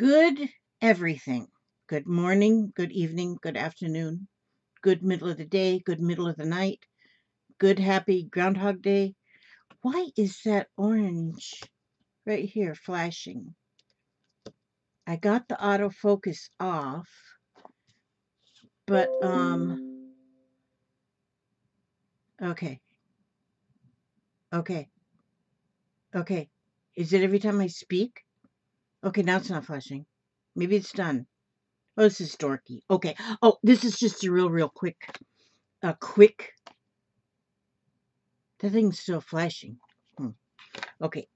Good everything. Good morning, good evening, good afternoon, good middle of the day, good middle of the night, good happy Groundhog Day. Why is that orange right here flashing? I got the autofocus off, but okay, okay, okay. Is it every time I speak? Okay, now it's not flashing. Maybe it's done. Oh, this is dorky. Okay. Oh, this is just a real quick, quick. The thing's still flashing. Okay.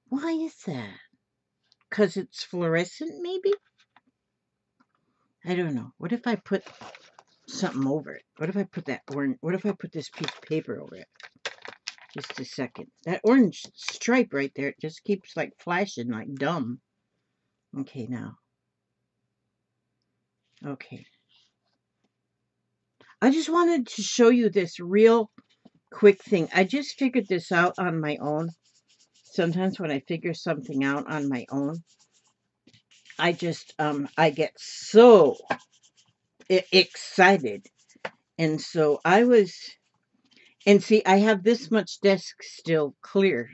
Why is that? Because it's fluorescent, maybe? I don't know. What if I put something over it? What if I put that orange? What if I put this piece of paper over it? Just a second. That orange stripe right there, it just keeps like flashing like dumb. Okay, now. Okay. I just wanted to show you this real quick thing. I just figured this out on my own. Sometimes when I figure something out on my own, I get so excited. And so and see, I have this much desk still clear.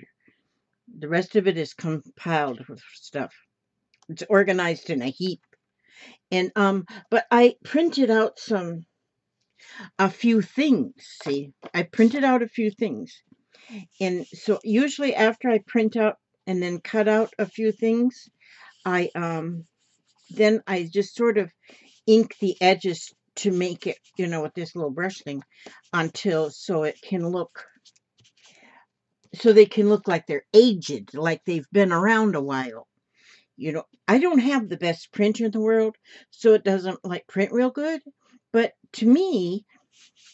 The rest of it is compiled with stuff. It's organized in a heap. And but I printed out a few things. See, I printed out a few things. And so usually after I print out and then cut out a few things, I then I just sort of ink the edges to make it, with this little brush thing until so they can look like they're aged, like they've been around a while. I don't have the best printer in the world, so it doesn't like print real good. But to me,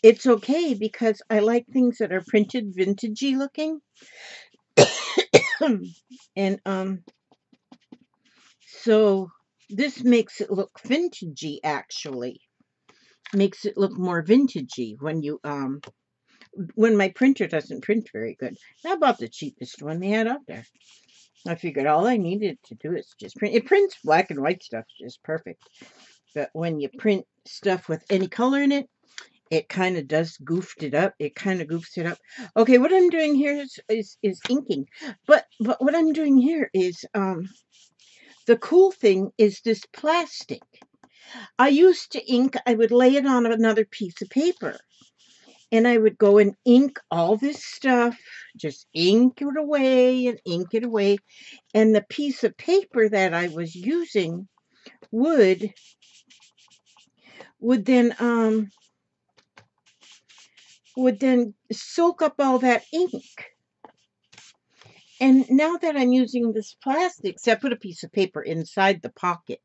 it's okay because I like things that are printed vintagey looking. And so this makes it look vintagey actually. Makes it look more vintagey when my printer doesn't print very good. I bought the cheapest one they had out there. I figured all I needed to do is just print. It prints black and white stuff just perfect. But when you print stuff with any color in it, it kind of does goofed it up. It kind of goofs it up. Okay, what I'm doing here is inking. But what I'm doing here is the cool thing is this plastic. I used to ink, I would lay it on another piece of paper. And I would go and ink all this stuff, just ink it away and ink it away. And the piece of paper that I was using would then soak up all that ink. And now that I'm using this plastic, see, I put a piece of paper inside the pocket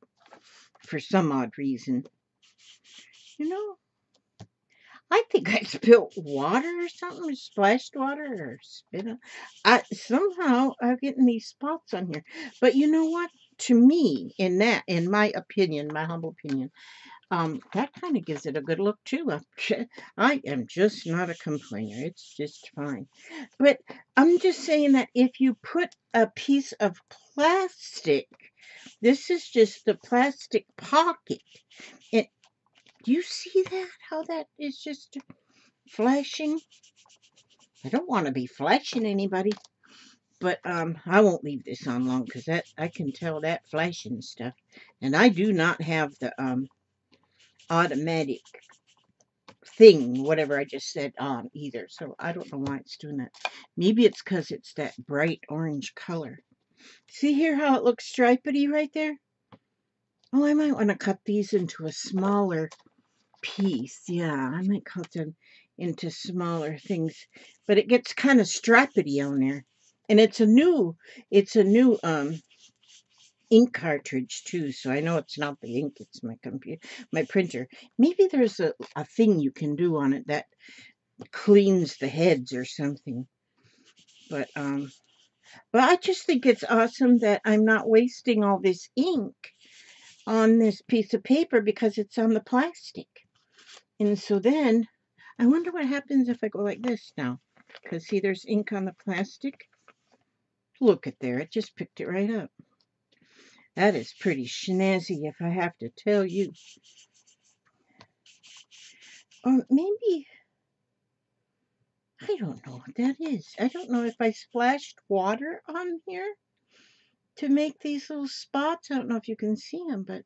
for some odd reason. I think I spilled water or something, splashed water or spit. Somehow I'm getting these spots on here. But you know what? To me, in my opinion, my humble opinion, that kind of gives it a good look too. I am just not a complainer. It's just fine. But I'm just saying that if you put a piece of plastic, this is just the plastic pocket. And do you see that? How that is just flashing? I don't want to be flashing anybody. But I won't leave this on long because that I can tell that flashing stuff. And I do not have the automatic thing, whatever I just said, on either. So I don't know why it's doing that. Maybe it's because it's that bright orange color. See here how it looks stripedy right there? Oh, I might want to cut these into a smaller piece. Yeah, I might cut them into smaller things. But it gets kind of stripedy on there. And it's a new ink cartridge too, so I know it's not the ink, it's my printer. Maybe there's a thing you can do on it that cleans the heads or something. But I just think it's awesome that I'm not wasting all this ink on this piece of paper because it's on the plastic. And so then I wonder what happens if I go like this now. Because see, there's ink on the plastic. Look at there. It just picked it right up. That is pretty snazzy, if I have to tell you. Or maybe, I don't know what that is. I don't know if I splashed water on here to make these little spots. I don't know if you can see them, but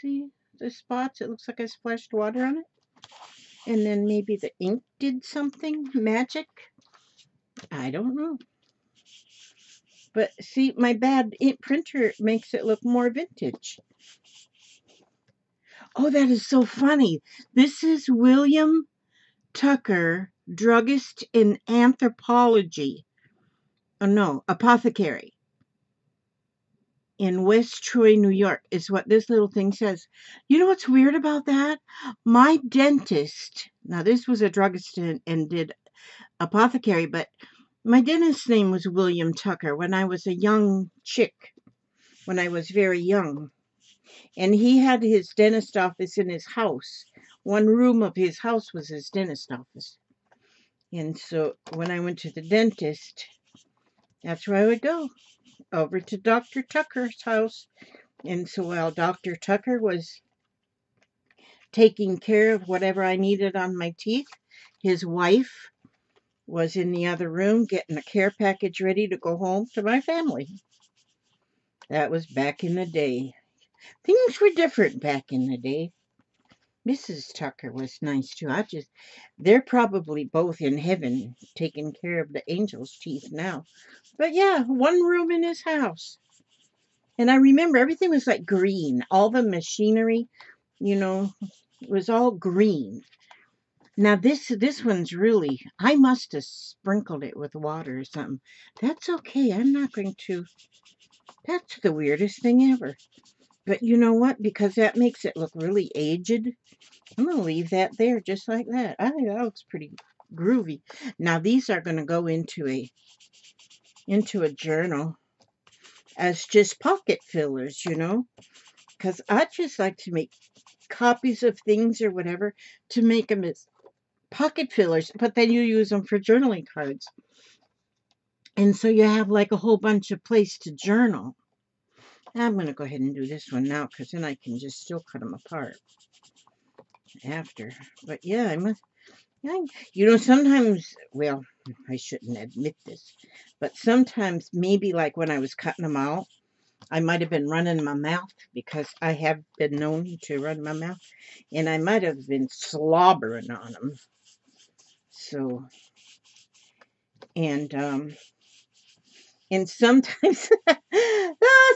see the spots? It looks like I splashed water on it. And then maybe the ink did something magic. I don't know. But see, my bad ink printer makes it look more vintage. Oh, that is so funny. This is William Tucker, druggist in anthropology. Oh, no, apothecary in West Troy, New York, is what this little thing says. You know what's weird about that? My dentist, now this was a druggist and did apothecary, but my dentist's name was William Tucker when I was a young chick, when I was very young. And he had his dentist office in his house. One room of his house was his dentist office. And so when I went to the dentist, that's where I would go, over to Dr. Tucker's house. And so while Dr. Tucker was taking care of whatever I needed on my teeth, his wife was in the other room getting a care package ready to go home to my family. That was back in the day. Things were different back in the day. Mrs. Tucker was nice too. They're probably both in heaven taking care of the angel's teeth now. But yeah, one room in his house. And I remember everything was like green. All the machinery, it was all green. Now this one's really, I must have sprinkled it with water or something. That's okay. I'm not going to. That's the weirdest thing ever. But you know what? Because that makes it look really aged, I'm going to leave that there just like that. I think that looks pretty groovy. Now these are going to go into a journal as just pocket fillers, because I just like to make copies of things or whatever to make them as pocket fillers, but then you use them for journaling cards. And so you have like a whole bunch of place to journal. I'm going to go ahead and do this one now because then I can just still cut them apart after. But yeah, sometimes, well, I shouldn't admit this, but sometimes maybe like when I was cutting them out, I might have been running my mouth because I have been known to run my mouth, and I might have been slobbering on them. So, and sometimes,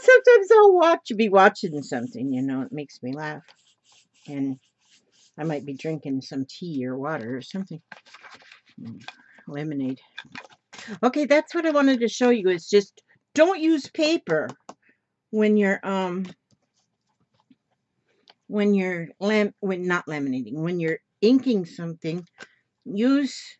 sometimes I'll be watching something, it makes me laugh, and I might be drinking some tea or water or something. Lemonade. Okay, that's what I wanted to show you, is just don't use paper when you're not laminating, when you're inking something. Use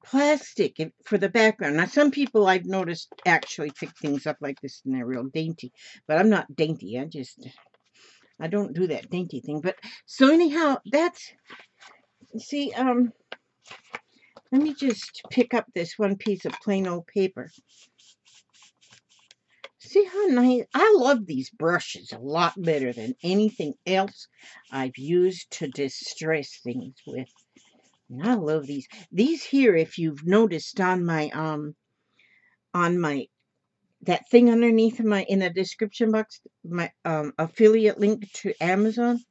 plastic for the background. Now some people I've noticed actually pick things up like this and they're real dainty, but I'm not dainty. I don't do that dainty thing. But so anyhow, see, let me just pick up this one piece of plain old paper. See how nice? I love these brushes a lot better than anything else I've used to distress things with. And I love these. These here, if you've noticed on my that thing underneath in the description box, my affiliate link to Amazon.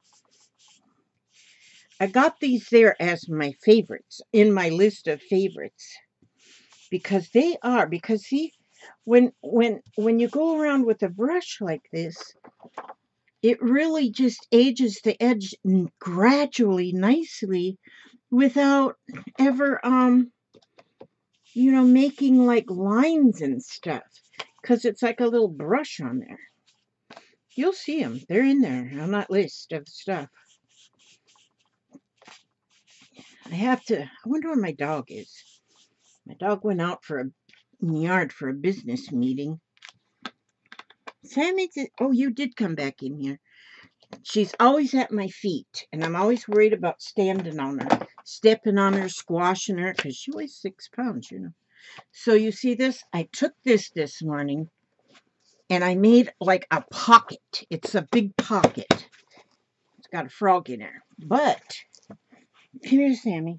I got these there as my favorites, in my list of favorites. Because see, when you go around with a brush like this, it really just ages the edge gradually, nicely, without ever making like lines and stuff, because it's like a little brush on there. You'll see them. They're in there on that list of stuff. I wonder where my dog is. My dog went out in the yard for a business meeting. Sammy, you did come back in here. She's always at my feet, and I'm always worried about standing on her, stepping on her, squashing her, because she weighs 6 pounds, So you see this? I took this morning and I made like a pocket. It's a big pocket. It's got a frog in there. But, come here, Sammy.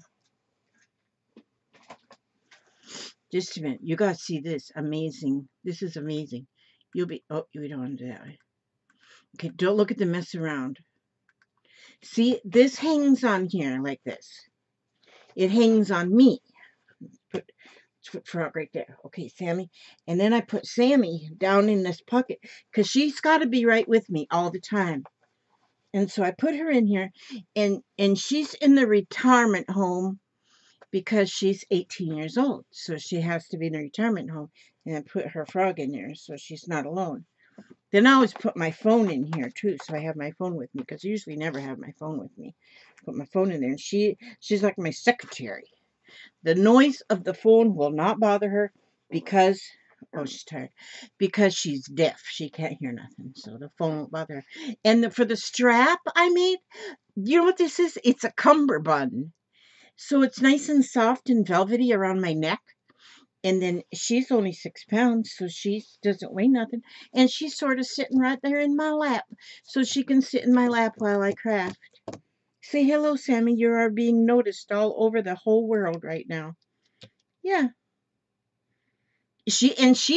Just a minute. You got to see this. Amazing. This is amazing. You'll be, oh, you don't want to do that. Okay, don't look at the mess around. See, this hangs on here like this. It hangs on me. Put frog right there. Okay, Sammy. And then I put Sammy down in this pocket because she's got to be right with me all the time. And so I put her in here, and she's in the retirement home because she's 18 years old. So she has to be in a retirement home. And I put her frog in there so she's not alone. Then I always put my phone in here too, so I have my phone with me because I usually never have my phone with me. Put my phone in there, and she's like my secretary. The noise of the phone will not bother her because, oh, she's tired, because she's deaf. She can't hear nothing, so the phone won't bother her. And for the strap I made, you know what this is? It's a cummerbund. So it's nice and soft and velvety around my neck. And then she's only 6 pounds, so she doesn't weigh nothing. And she's sort of sitting right there in my lap, so she can sit in my lap while I craft. Say hello, Sammy. You are being noticed all over the whole world right now. Yeah. She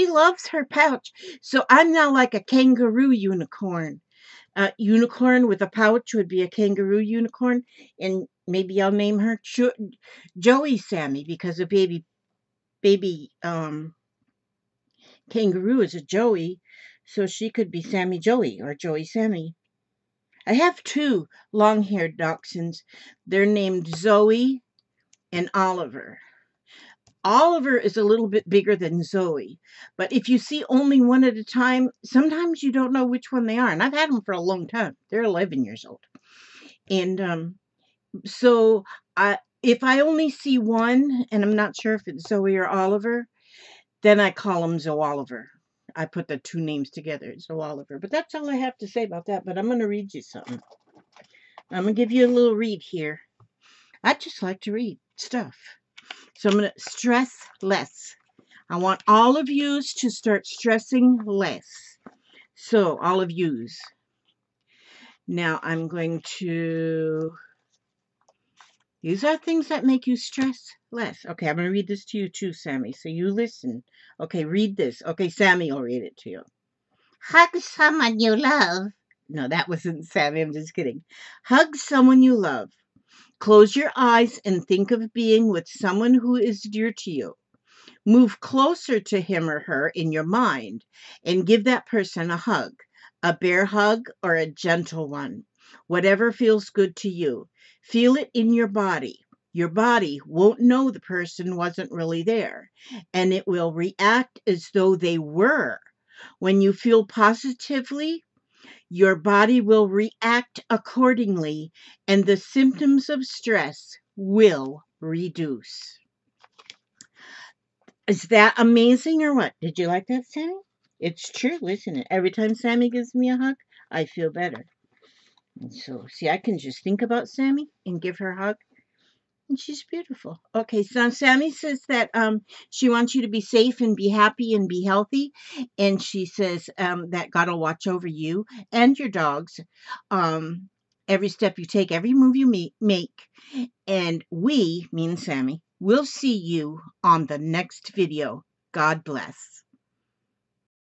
loves her pouch. So I'm now like a kangaroo unicorn. Unicorn with a pouch would be a kangaroo unicorn, and maybe I'll name her Joey Sammy because a baby kangaroo is a Joey, so she could be Sammy Joey or Joey Sammy. I have two long-haired dachshunds. They're named Zoe and Oliver. Oliver is a little bit bigger than Zoe, but if you see only one at a time, sometimes you don't know which one they are. And I've had them for a long time. They're 11 years old. And so if I only see one and I'm not sure if it's Zoe or Oliver, then I call them Zoe Oliver. I put the two names together, Zoe Oliver. But that's all I have to say about that. But I'm going to read you something. I'm going to give you a little read here. I just like to read stuff. So I'm going to stress less. I want all of yous to start stressing less. So, all of yous. Now, I'm going to... These are things that make you stress less. Okay, I'm going to read this to you too, Sammy. So you listen. Okay, read this. Okay, Sammy will read it to you. Hug someone you love. No, that wasn't Sammy. I'm just kidding. Hug someone you love. Close your eyes and think of being with someone who is dear to you. Move closer to him or her in your mind and give that person a hug, a bear hug or a gentle one, whatever feels good to you. Feel it in your body. Your body won't know the person wasn't really there, and it will react as though they were. When you feel positively, your body will react accordingly, and the symptoms of stress will reduce. Is that amazing or what? Did you like that, Sammy? It's true, isn't it? Every time Sammy gives me a hug, I feel better. And so, see, I can just think about Sammy and give her a hug, and she's beautiful. Okay, so Sammy says that she wants you to be safe and be happy and be healthy, and she says that God will watch over you and your dogs every step you take, every move you make. And we, me and Sammy, will see you on the next video. God bless.